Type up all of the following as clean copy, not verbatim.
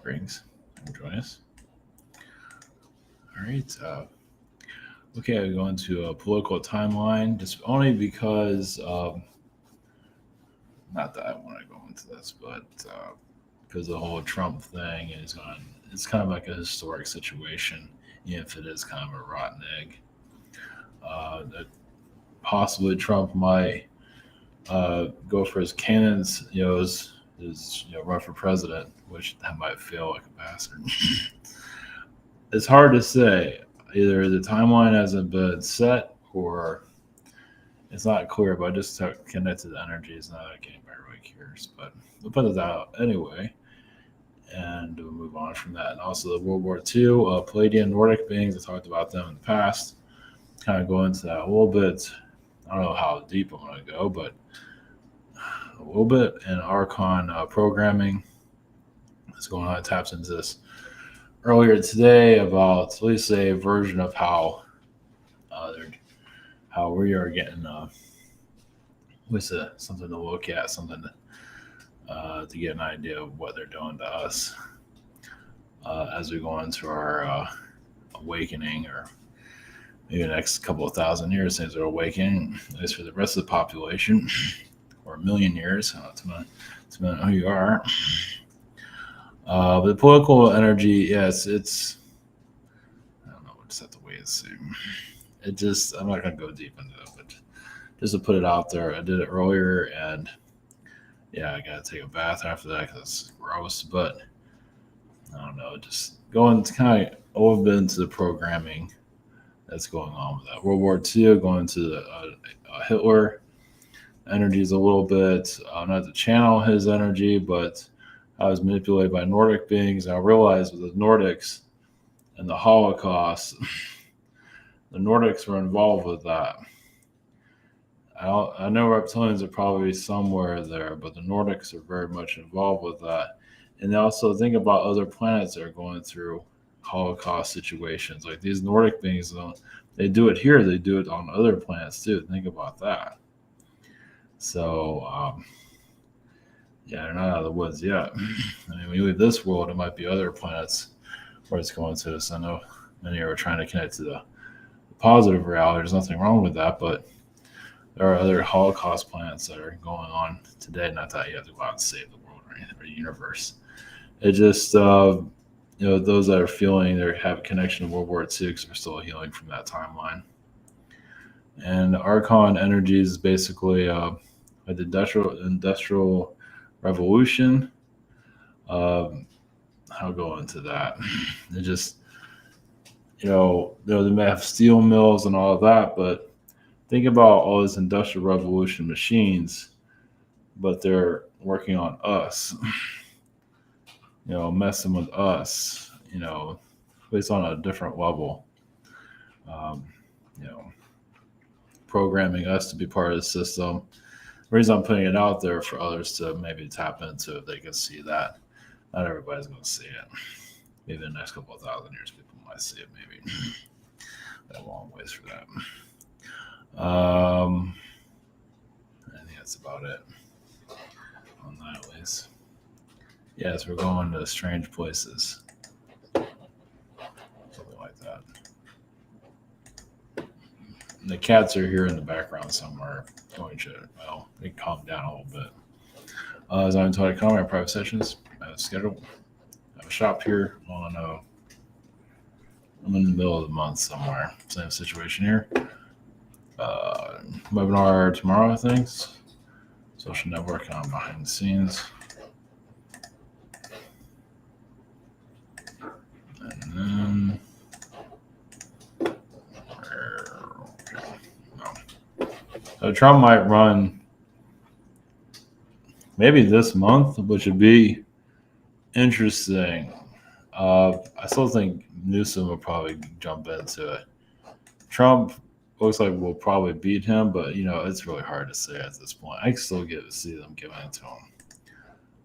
Brings. Join us. All right. Okay, I go into a political timeline just only because, not that I want to go into this, but because the whole Trump thing is on, it's kind of like a historic situation, even if it is kind of a rotten egg. That possibly Trump might go for his cannons, run for president, which that might feel like a bastard. It's hard to say. Either the timeline hasn't been set or it's not clear, but I just connected the energies. Not that anybody really cares, but we'll put it out anyway. And we'll move on from that. And also the World War II, Pleiadian Nordic beings, I talked about them in the past. Kind of go into that a little bit. I don't know how deep I'm going to go, but a little bit. And Archon programming is going on. It taps into this earlier today about at least a version of how we are getting something to look at, something to get an idea of what they're doing to us as we go into our awakening, or maybe the next couple of thousand years, things are awakening, at least for the rest of the population, or a million years, depending on who you are. But the political energy, yes, it's, I don't know, we'll just have to wait and see. I'm not going to go deep into it, but just to put it out there, I did it earlier, and yeah, I got to take a bath after that because it's gross, but I don't know, just going to kind of a little bit into the programming that's going on with that. World War II, going to the Hitler energies a little bit, not to channel his energy, but I was manipulated by Nordic beings. I realized with the Nordics and the Holocaust, the Nordics were involved with that. I know reptilians are probably somewhere there, but the Nordics are very much involved with that. And also think about other planets that are going through Holocaust situations. Like these Nordic beings, they do it here, they do it on other planets too. Think about that. So, yeah, they're not out of the woods yet. I mean, when you leave this world, it might be other planets where it's going to. So I know many are trying to connect to the positive reality. There's nothing wrong with that, but there are other Holocaust planets that are going on today. Not that you have to go out and save the world or anything, or the universe. It just, those that are feeling they have a connection to World War II because they're still healing from that timeline. And Archon energies is basically the industrial revolution. I'll go into that. It just, they may have steel mills and all of that, but think about all these industrial revolution machines, but they're working on us, messing with us, at least on a different level, programming us to be part of the system. The reason I'm putting it out there for others to maybe tap into if they can see that. Not everybody's going to see it. Maybe in the next couple of thousand years, people might see it, maybe. A long ways for that. I think that's about it on that, at least. Yes, we're going to strange places. Something like that. The cats are here in the background somewhere. They calm down a little bit. As I'm talking about my private sessions, I have a schedule. I have a shop here on, I'm in the middle of the month somewhere. Same situation here. Webinar tomorrow, I think. Social networking on behind the scenes. And then, so Trump might run maybe this month, which would be interesting. I still think Newsom will probably jump into it. Trump looks like we'll probably beat him, but it's really hard to say at this point. I can still see them giving it to him.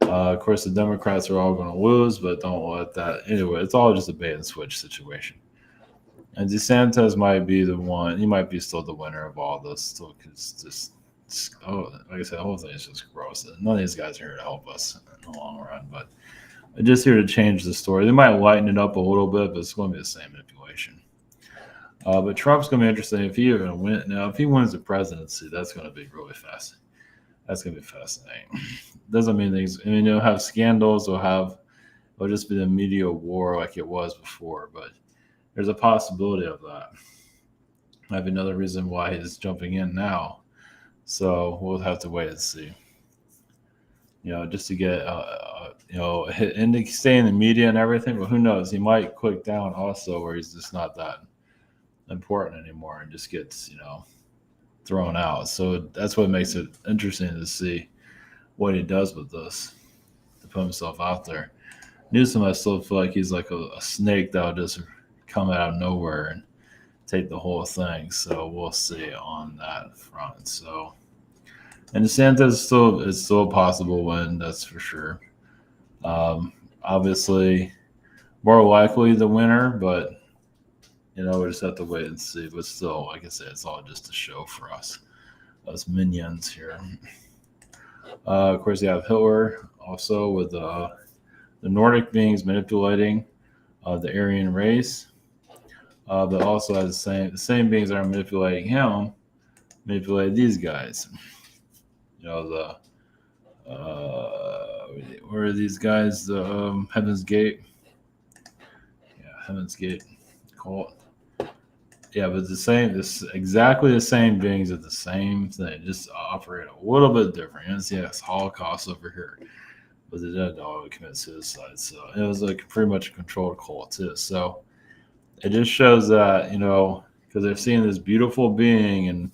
Of course, the Democrats are all going to lose, but don't let that. Anyway, it's all just a bait and switch situation. And DeSantis might be the one. He might be still the winner of all this. Still, because like I said, the whole thing is just gross. None of these guys are here to help us in the long run. But just here to change the story. They might lighten it up a little bit, but it's going to be the same manipulation. But Trump's going to be interesting if he even wins. Now, if he wins the presidency, that's going to be really fast. That's going to be fascinating. Doesn't mean things. I mean, they'll have scandals. It'll just be the media war like it was before. But there's a possibility of that. I have another reason why he's jumping in now. So we'll have to wait and see. Just to get, and stay in the media and everything. But who knows? He might click down also, where he's just not that important anymore and just gets, thrown out. So that's what makes it interesting to see what he does with this, to put himself out there. Newsom, I still feel like he's like a snake that will just come out of nowhere and take the whole thing. So we'll see on that front. So, and DeSantis is still a possible win, that's for sure. Obviously, more likely the winner, but we just have to wait and see. But still, like I said, it's all just a show for us minions here. Of course, you have Hitler also with the Nordic beings manipulating the Aryan race, but also has the same beings that are manipulating him, manipulate these guys. Where are these guys? The Heaven's Gate. Yeah, Heaven's Gate cult. Yeah, but exactly the same beings are the same thing, just operate a little bit different. You see, it's Holocaust over here, but they didn't all commit suicide. So it was like pretty much a controlled cult too. So it just shows that, because they're seeing this beautiful being, and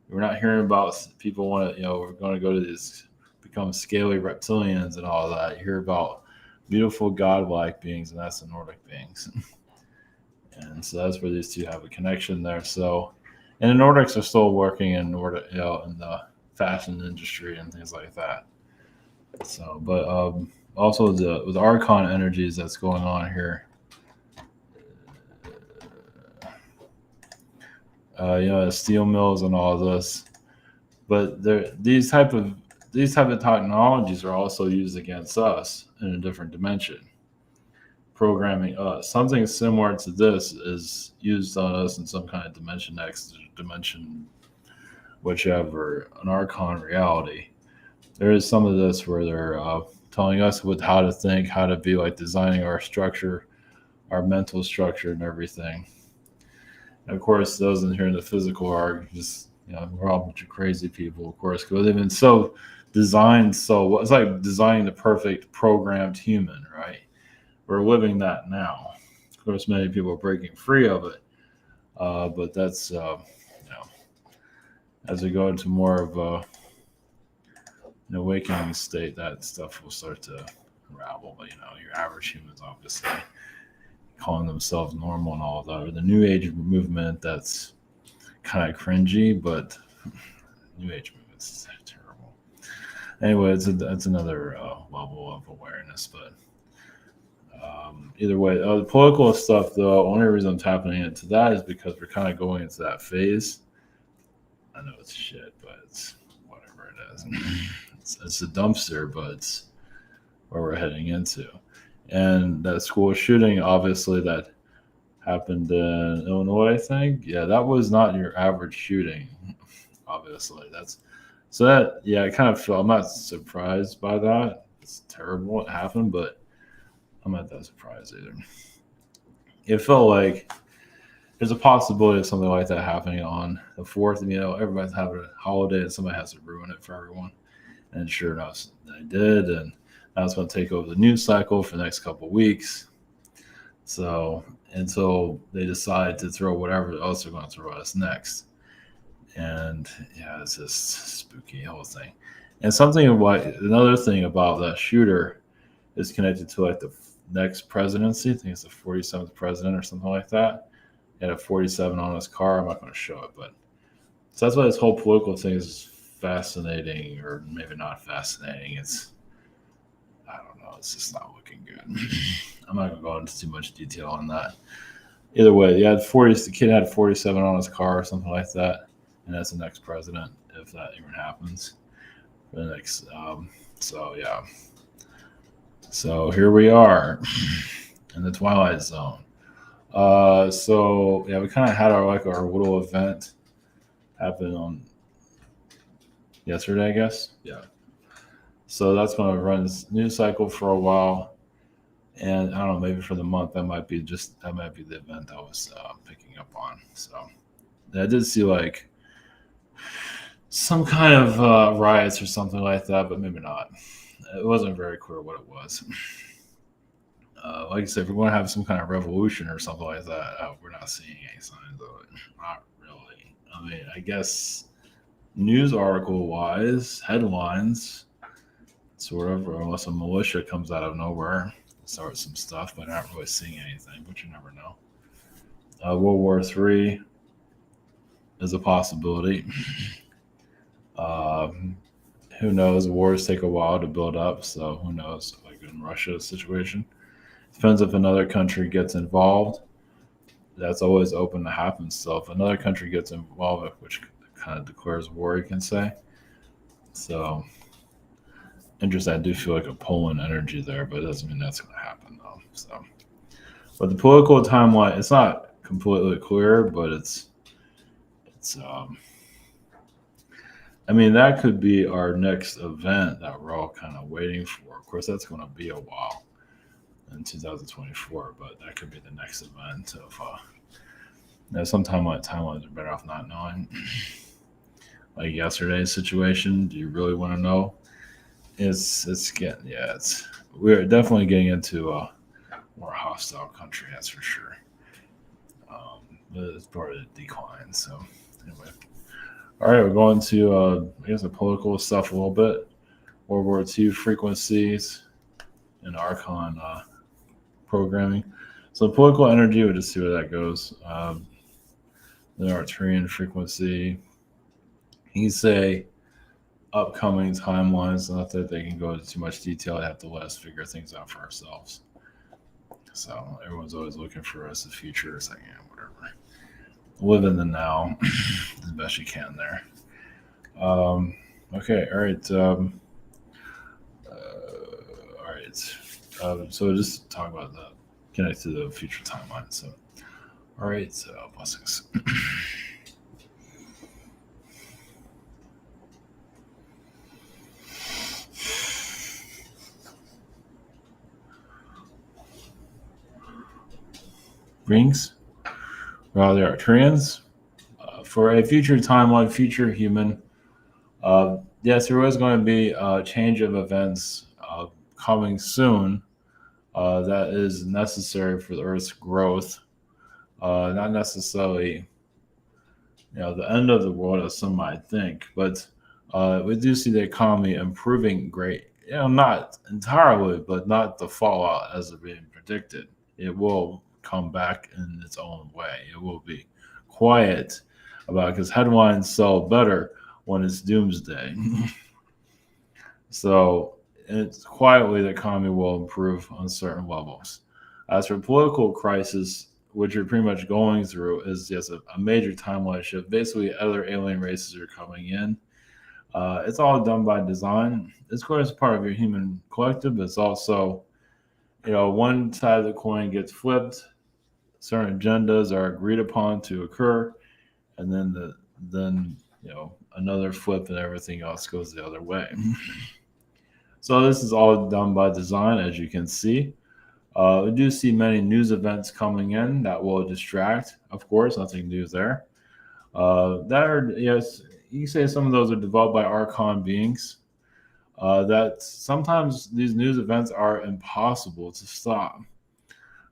we're not hearing about people want to, we're going to go to these, become scaly reptilians and all that. You hear about beautiful godlike beings, and that's the Nordic beings. And so that's where these two have a connection there. So, and the Nordics are still working in in the fashion industry and things like that. So, but also with Archon energies that's going on here. Steel mills and all this, but these type of technologies are also used against us in a different dimension. Programming us. Something similar to this is used on us in some kind of dimension X, dimension whichever, an Archon reality. There is some of this where they're telling us with how to think, how to be, like designing our structure, our mental structure and everything. And of course, those in here in the physical are just, we're all a bunch of crazy people, of course, because they've been so designed. So it's like designing the perfect programmed human, right? We're living that now. Of course, many people are breaking free of it, but that's as we go into more of an awakening state, that stuff will start to unravel. But your average humans, obviously, calling themselves normal and all that, or the New Age movement, that's kind of cringy, but New Age movement's terrible. Anyway, that's another level of awareness, but. Either way, the political stuff, though, only reason I'm tapping into that is because we're kind of going into that phase. I know it's shit, but it's whatever it is. It's a dumpster, but it's where we're heading into. And that school shooting, obviously, that happened in Illinois, I think. Yeah, that was not your average shooting, obviously. I kind of feel, I'm not surprised by that. It's terrible it happened, but I'm not that surprised either. It felt like there's a possibility of something like that happening on the 4th. And, everybody's having a holiday and somebody has to ruin it for everyone. And sure enough, they did. And that's going to take over the news cycle for the next couple of weeks. So until they decide to throw whatever else they're going to throw at us next. And yeah, it's just spooky whole thing. And another thing about that shooter is connected to like the next presidency. I think it's the 47th president or something like that. He had a 47 on his car. I'm not going to show it, but so that's why this whole political thing is fascinating, or maybe not fascinating. I don't know. It's just not looking good. I'm not going to go into too much detail on that. Either way, the kid had 47 on his car or something like that, and that's the next president if that even happens. For the next, so yeah. So here we are in the Twilight Zone. So yeah, we kind of had our little event happen on yesterday, I guess. Yeah. So that's going to run this news cycle for a while, and I don't know, maybe for the month that might be the event I was picking up on. So I did see like some kind of riots or something like that, but maybe not. It wasn't very clear what it was. Like I said, if we're going to have some kind of revolution or something like that, we're not seeing any signs of it. Not really. I mean, I guess news article wise, headlines, sort of, or unless a militia comes out of nowhere, start some stuff, but not really seeing anything, but you never know. World War III is a possibility. Who knows? Wars take a while to build up, so who knows? Like in Russia's situation, depends if another country gets involved. That's always open to happen. So if another country gets involved, which kind of declares war, you can say. So interesting. I do feel like a Poland energy there, but it doesn't mean that's going to happen though. So, but the political timeline, it's not completely clear, but it's. I mean, that could be our next event that we're all kind of waiting for. Of course, that's going to be a while in 2024, but that could be the next event of. Sometimes like timelines are better off not knowing. Like yesterday's situation, do you really want to know? We're definitely getting into a more hostile country, that's for sure. But it's part of the decline. So anyway, all right, we're going to I guess the political stuff a little bit. World War II frequencies and Archon programming. So political energy, we'll just see where that goes. The Arcturian frequency. You can say upcoming timelines, not that they can go into too much detail. They have to let us figure things out for ourselves. So everyone's always looking for us the future. It's like, yeah, whatever. Live in the now as best you can there. Okay, all right. All right. So just talk about that. Connect to the future timeline. So, all right. Blessings. Rings, rather Arcturians, for a future timeline, future human. Yes, there was going to be a change of events coming soon that is necessary for the Earth's growth. Not necessarily, the end of the world, as some might think, but we do see the economy improving great. Not entirely, but not the fallout as it being predicted. It will come back in its own way. It will be quiet about it because headlines sell better when it's doomsday. So it's quietly the economy will improve on certain levels. As for political crisis, which you're pretty much going through, is just a major timeline shift. Basically, other alien races are coming in. It's all done by design. It's of course part of your human collective, but it's also, one side of the coin gets flipped. Certain agendas are agreed upon to occur, and then another flip and everything else goes the other way. So this is all done by design, as you can see. We do see many news events coming in that will distract. Of course, nothing new there. Yes, you can say some of those are developed by Archon beings. That sometimes these news events are impossible to stop.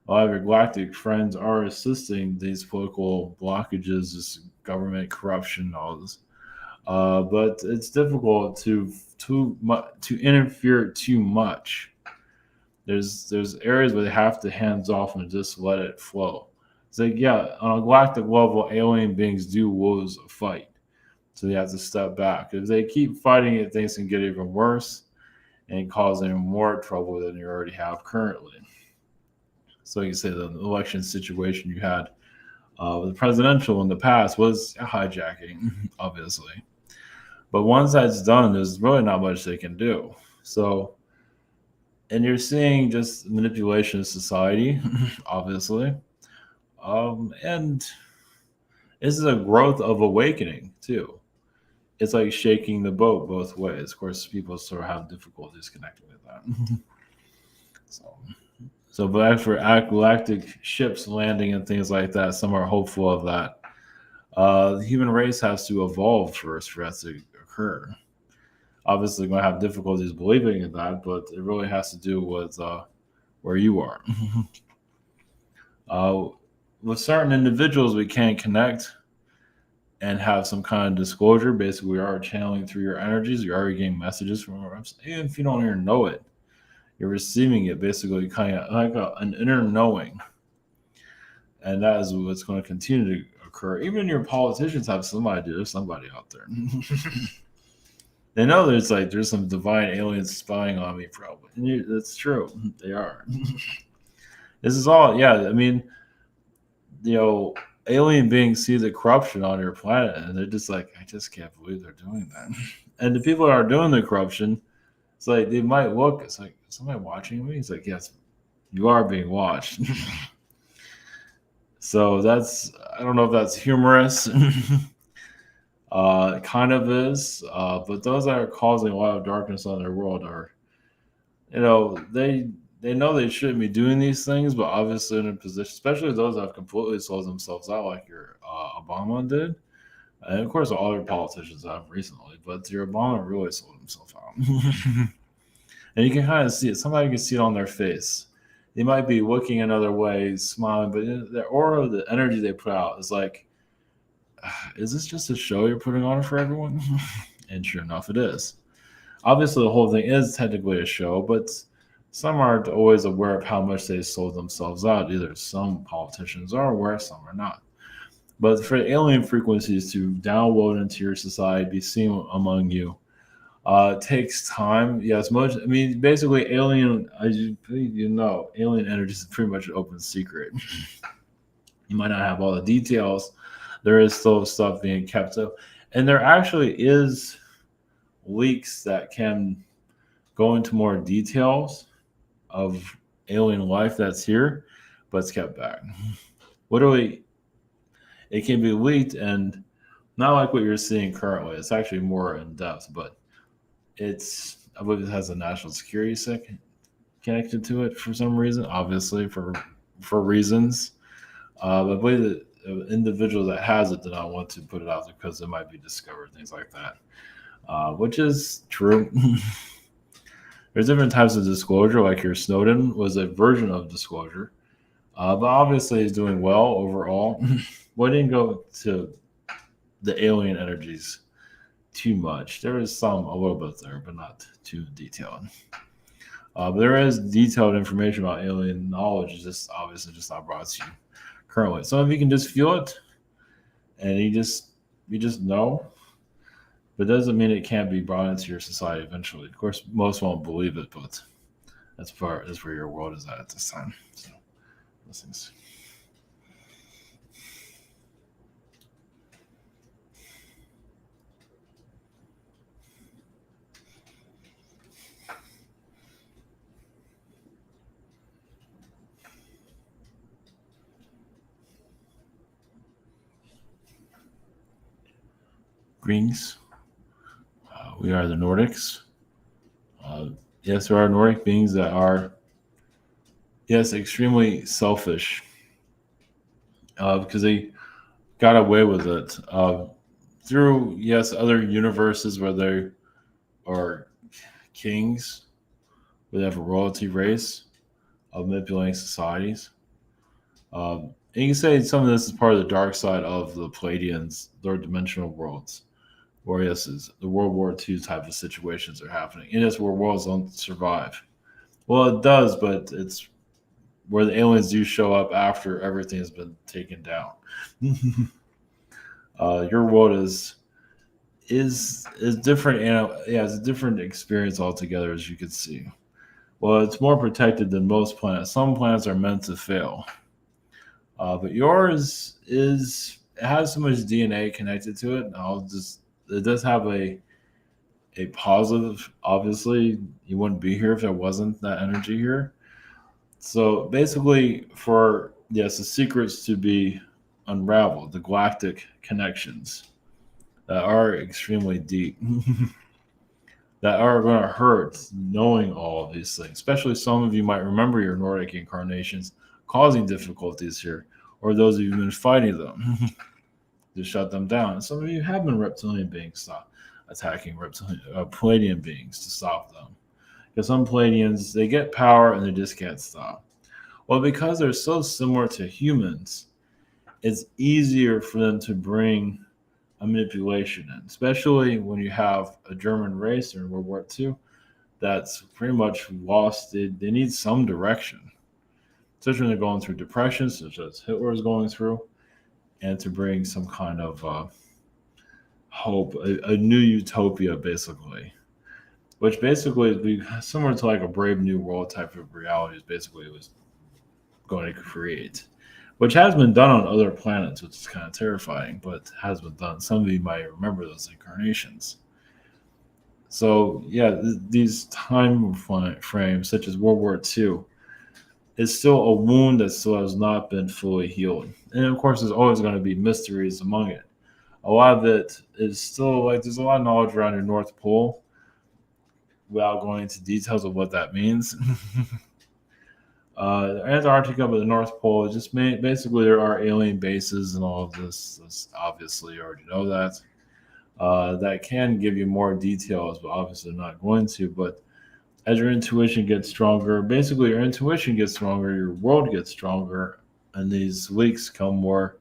A lot of your galactic friends are assisting these political blockages, this government corruption, all this. But it's difficult to interfere too much. There's areas where they have to hands off and just let it flow. It's like, yeah, on a galactic level, alien beings do lose a fight. So they have to step back. If they keep fighting it, things can get even worse and cause even more trouble than you already have currently. So you can say the election situation you had with the presidential in the past was hijacking, obviously. But once that's done, there's really not much they can do. So and you're seeing just manipulation of society, obviously. And this is a growth of awakening too. It's like shaking the boat both ways. Of course, people sort of have difficulties connecting with that. so, but for galactic ships landing and things like that, some are hopeful of that. The human race has to evolve first for that to occur. Obviously, going to have difficulties believing in that, but it really has to do with where you are. With certain individuals, we can't connect and have some kind of disclosure. Basically, we are channeling through your energies. You're already getting messages from us. Even if you don't even know it, you're receiving it basically kind of like an inner knowing. And that is what's going to continue to occur. Even your politicians have some idea. There's somebody out there. They know there's some divine aliens spying on me, probably. And that's true. They are. This is all, yeah. I mean, alien beings see the corruption on your planet, and they're just like, I just can't believe they're doing that. And the people that are doing the corruption, it's like they might look. It's like, is somebody watching me? It's like, yes, you are being watched. So I don't know if that's humorous. It kind of is, but those that are causing a lot of darkness on their world are, they know they shouldn't be doing these things, but obviously in a position, especially those that have completely sold themselves out, like your Obama did, and of course all other politicians have recently, but your Obama really sold himself out, and you can kind of see it. Somebody can see it on their face. They might be looking another way, smiling, but their aura, the energy they put out is like, is this just a show you're putting on for everyone? And sure enough, it is. Obviously, the whole thing is technically a show, but some aren't always aware of how much they sold themselves out. Either some politicians are aware, some are not. But for alien frequencies to download into your society, be seen among you, takes time. Yes, much. I mean, basically, alien. As alien energy is pretty much an open secret. You might not have all the details. There is still stuff being kept up, and there actually is leaks that can go into more details of alien life that's here, but it's kept back. Literally, it can be leaked, and not like what you're seeing currently. It's actually more in depth, but I believe it has a national security connected to it for some reason, obviously for reasons. But I believe that an individual that has it did not want to put it out there because it might be discovered, things like that, which is true. There's different types of disclosure, like your Snowden was a version of disclosure, but obviously he's doing well overall. We didn't go to the alien energies too much. There is a little bit there, but not too detailed. But there is detailed information about alien knowledge. It's just obviously just not brought to you currently. Some of you can just feel it, and you just know, but it doesn't mean it can't be brought into your society eventually. Of course, most won't believe it, but that's where your world is at this time. So, blessings. Greetings. We are the Nordics. Yes, there are Nordic beings that are, yes, extremely selfish because they got away with it through, yes, other universes where they are kings, where they have a royalty race of manipulating societies. And you can say some of this is part of the dark side of the Pleiadians, third dimensional worlds. Or yes, is the World War II type of situations are happening. And it's where worlds don't survive. Well, it does, but it's where the aliens do show up after everything has been taken down. Your world is different, and it's a different experience altogether, as you can see. Well, it's more protected than most planets. Some planets are meant to fail, but yours it has so much DNA connected to it. It does have a a positive. Obviously, you wouldn't be here if there wasn't that energy here. So basically, for yes, the secrets to be unraveled, the galactic connections that are extremely deep, that are going to hurt knowing all of these things. Especially some of you might remember your Nordic incarnations causing difficulties here, or those of you who've been fighting them to shut them down. And some of you have been reptilian beings attacking Pleiadian beings to stop them. Because some Pleiadians, they get power and they just can't stop. Well, because they're so similar to humans, it's easier for them to bring a manipulation in, especially when you have a German race in World War II that's pretty much lost. They need some direction, especially when they're going through depression, such as Hitler is going through, and to bring some kind of hope, a new utopia, basically, which basically would be similar to like a Brave New World type of reality. Is basically it was going to create, which has been done on other planets, which is kind of terrifying, but has been done. Some of you might remember those incarnations. So yeah, these time frames, such as World War II, is still a wound that still has not been fully healed. And of course, there's always going to be mysteries among it. A lot of it is still like there's a lot of knowledge around your North Pole without going into details of what that means. Antarctica, but the North Pole, just basically there are alien bases and all of this. Obviously, you already know that. That can give you more details, but obviously not going to. But as your intuition gets stronger, basically your intuition gets stronger, your world gets stronger, and these leaks become more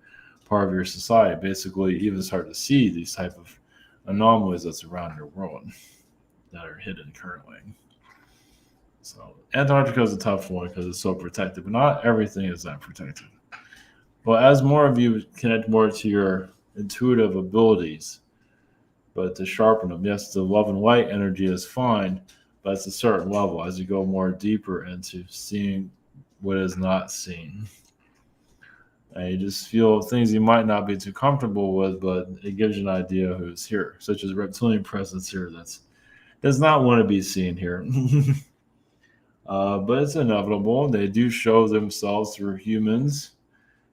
part of your society. Basically, you even start to see these type of anomalies that's around your world that are hidden currently. So Antarctica is a tough one because it's so protected, but not everything is that protected. Well, as more of you connect more to your intuitive abilities, but to sharpen them, yes, the love and light energy is fine, but it's a certain level as you go more deeper into seeing what is not seen. And you just feel things you might not be too comfortable with, but it gives you an idea who's here, such as reptilian presence here that does not want to be seen here. But it's inevitable. They do show themselves through humans.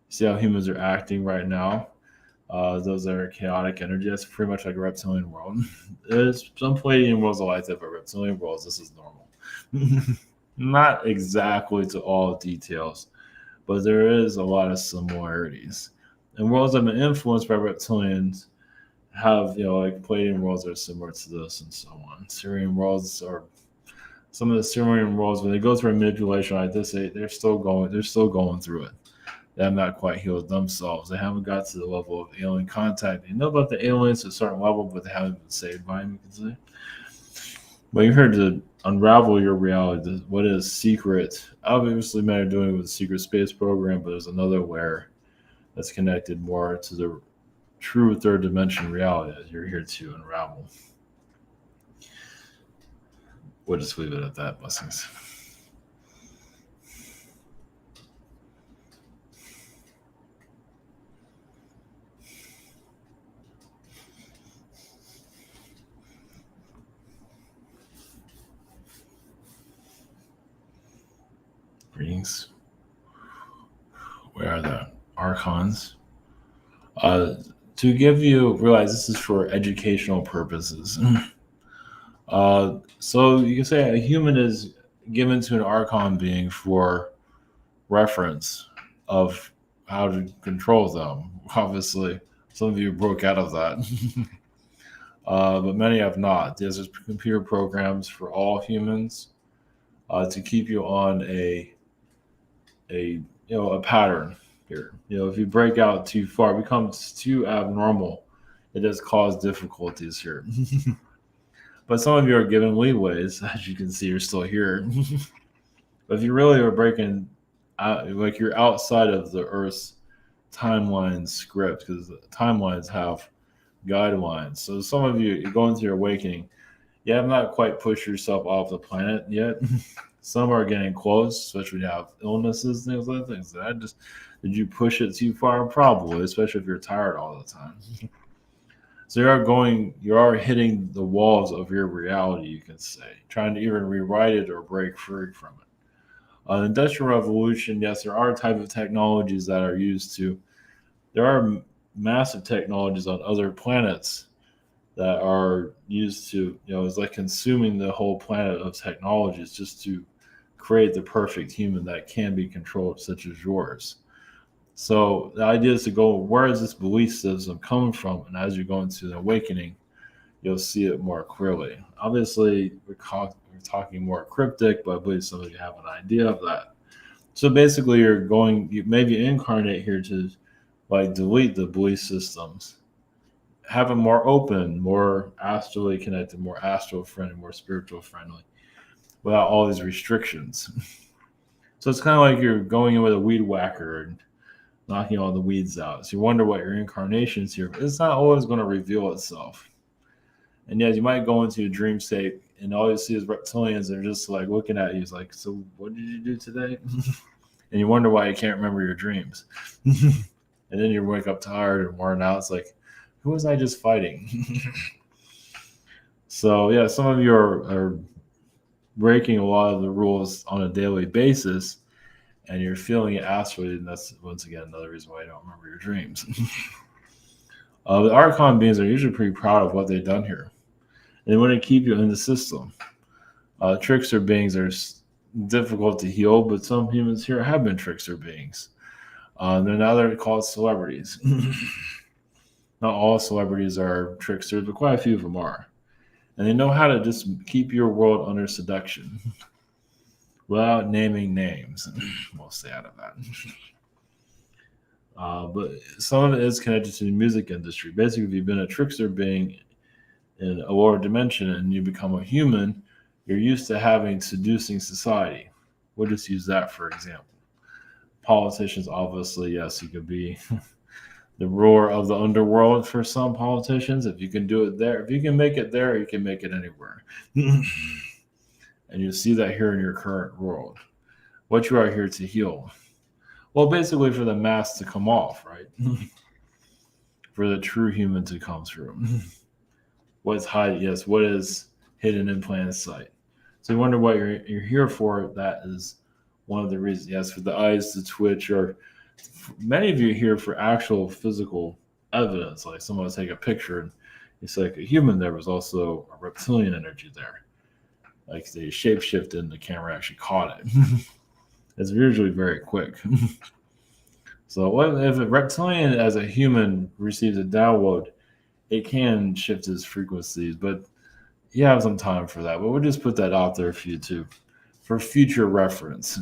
See how humans are acting right now. Those are chaotic energy. That's pretty much like a reptilian world. There's some Pleiadian worlds are like that, but reptilian worlds, this is normal. Not exactly to all details, but there is a lot of similarities. And worlds that have been influenced by reptilians have, like Pleiadian worlds are similar to this and so on. Syrian worlds are some of the Syrian worlds, when they go through a manipulation like this, they're still going through it. They have not quite healed themselves. They haven't got to the level of alien contact. They know about the aliens to a certain level, but they haven't been saved by them, you can say. But you're here to unravel your reality. What is secret? Obviously, men are doing it with the secret space program, but there's another layer that's connected more to the true third dimension reality that you're here to unravel. We'll just leave it at that. Blessings. Greetings. Where are the Archons? To give you, realize this is for educational purposes. So you can say a human is given to an Archon being for reference of how to control them. Obviously, some of you broke out of that, but many have not. There's computer programs for all humans to keep you on a pattern here. If you break out too far, it becomes too abnormal. It does cause difficulties here. But some of you are given leeways. As you can see, you're still here. But if you really are breaking out, like you're outside of the Earth's timeline script, because the timelines have guidelines. So some of you, you're going through your awakening. You have not quite pushed yourself off the planet yet. Some are getting close, especially when you have illnesses, things like that. Did you push it too far? Probably, especially if you're tired all the time. So you are hitting the walls of your reality, you can say, trying to even rewrite it or break free from it. Industrial revolution, yes, there are type of technologies that are used to. There are massive technologies on other planets that are used to, it's like consuming the whole planet of technologies just to create the perfect human that can be controlled, such as yours. So the idea is to go, where is this belief system coming from? And as you go into the awakening, you'll see it more clearly. Obviously, we're talking more cryptic, but I believe some of you have an idea of that. So basically, you maybe incarnate here to like delete the belief systems, have them more open, more astrally connected, more astral friendly, more spiritual friendly, without all these restrictions. So it's kind of like you're going in with a weed whacker and knocking all the weeds out. So you wonder what your incarnation is here. But it's not always going to reveal itself. And yet you might go into a dream state and all you see is reptilians that are just like looking at you. It's like, so what did you do today? And you wonder why you can't remember your dreams. And then you wake up tired and worn out. It's like, who was I just fighting? So yeah, some of you are breaking a lot of the rules on a daily basis, and you're feeling it astrally, and that's once again another reason why you don't remember your dreams. The Archon beings are usually pretty proud of what they've done here. They want to keep you in the system. Trickster beings are difficult to heal, but some humans here have been trickster beings. They're called celebrities. Not all celebrities are tricksters, but quite a few of them are. And they know how to just keep your world under seduction without naming names. We'll stay out of that. But some of it is connected to the music industry. Basically, if you've been a trickster being in a lower dimension and you become a human, you're used to having seducing society. We'll just use that for example. Politicians, obviously, yes, you could be the ruler of the underworld for some politicians. If you can do it there, if you can make it there, you can make it anywhere. And you see that here in your current world. What you are here to heal. Well, basically for the mask to come off, right? For the true human to come through. What's hiding? Yes, what is hidden in plain sight? So you wonder what you're here for. That is one of the reasons. Yes, for the eyes to twitch, or many of you are here for actual physical evidence. Like someone will take a picture and it's like a human. There was also a reptilian energy there. Like they shapeshifted and the camera actually caught it. It's usually very quick. So what if a reptilian as a human receives a download, it can shift its frequencies, but you have some time for that. But we'll just put that out there for you too, for future reference.